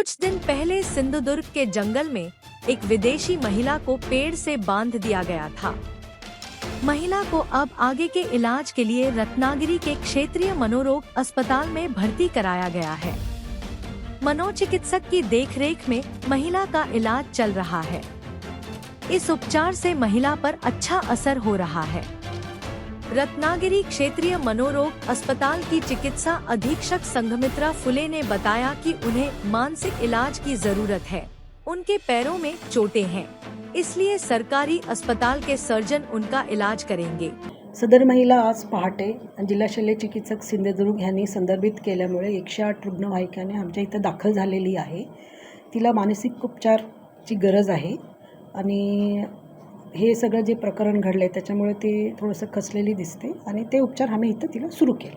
कुछ दिन पहले सिंधुदुर्ग के जंगल में एक विदेशी महिला को पेड़ से बांध दिया गया था। महिला को अब आगे के इलाज के लिए रत्नागिरी के क्षेत्रीय मनोरोग अस्पताल में भर्ती कराया गया है। मनोचिकित्सक की देखरेख में महिला का इलाज चल रहा है। इस उपचार से महिला पर अच्छा असर हो रहा है। रत्नागिरी क्षेत्रीय मनोरोग अस्पताल की चिकित्सा अधीक्षक संघमित्रा फुले ने बताया कि उन्हें मानसिक इलाज की जरूरत है। उनके पैरों में चोटें हैं, इसलिए सरकारी अस्पताल के सर्जन उनका इलाज करेंगे। सदर महिला आज पहाटे जिल्हा शल्य चिकित्सक सिंधुदुर्ग यांनी संदर्भित केल्यामुळे 108 रुग्णवाहिकाने आमच्या इथं दाखल झालेली आहे। तिला मानसिक उपचारची गरज आहे आणि हे सगळं जे प्रकरण घडले त्याच्यामुळे ती थोडंसं खचलेली दिसते आणि ते उपचार आम्ही इथं तिला सुरू केले।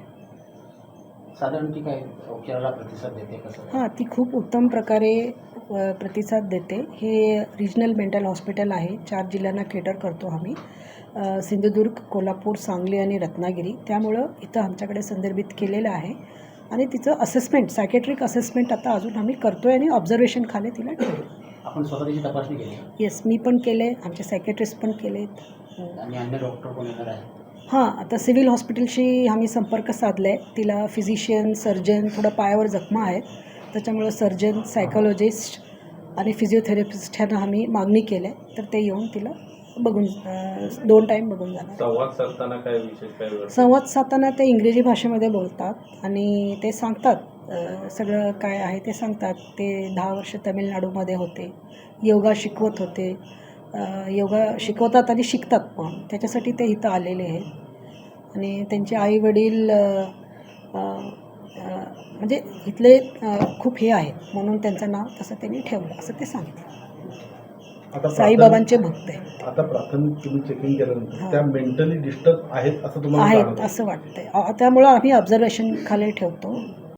साधारण ती काय उपचाराला प्रतिसाद देते कसं? हां, ती खूप उत्तम प्रकारे प्रतिसाद देते। हे रिजनल मेंटल हॉस्पिटल आहे, 4 जिल्ह्यांना केटर करतो आम्ही, सिंधुदुर्ग, कोल्हापूर, सांगली आणि रत्नागिरी। त्यामुळं इथं आमच्याकडे संदर्भित केलेलं आहे आणि तिचं असेसमेंट, सायकॅट्रिक असेसमेंट आता अजून आम्ही करतोय आणि ऑब्झर्वेशन खाली तिला ठेवलं। आपण स्वतःची तपासणी केली? येस, मी पण केले, आमचे सायकॅट्रिस्ट पण केलेत। आणि अन्य डॉक्टर कोण येणार आहे? हां, आता सिव्हिल हॉस्पिटलशी आम्ही संपर्क साधला आहे। तिला फिजिशियन, सर्जन, थोडं पायावर जखमा आहेत, त्याच्यामुळं सर्जन, सायकोलॉजिस्ट आणि फिजिओथेरपिस्ट ह्यांना आम्ही मागणी केली आहे, तर ते येऊन तिला बघून 2 टाईम बघून जाणार। संवाद साधताना काय विशेष काय? संवाद साधताना ते इंग्रजी भाषेमध्ये बोलतात आणि ते सांगतात, सगळं काय आहे ते सांगतात। ते 10 वर्ष तमिळनाडूमध्ये होते, योगा शिकवत होते, योगा शिकवतात आणि शिकतात पण, त्याच्यासाठी ते इथं आलेले आहेत आणि त्यांचे आईवडील म्हणजे इथले खूप हे आहेत म्हणून त्यांचं नाव तसं त्यांनी ठेवलं असं ते सांगितलं। साईबाबांचे भक्त आहेत। आता प्राथमिक तुम्ही चेकिंग केल्यानंतर त्या मेंटली डिस्टर्ब आहेत असं तुम्हाला आहेत असं वाटतंय, त्यामुळं आम्ही ऑब्झर्वेशन खाली ठेवतो।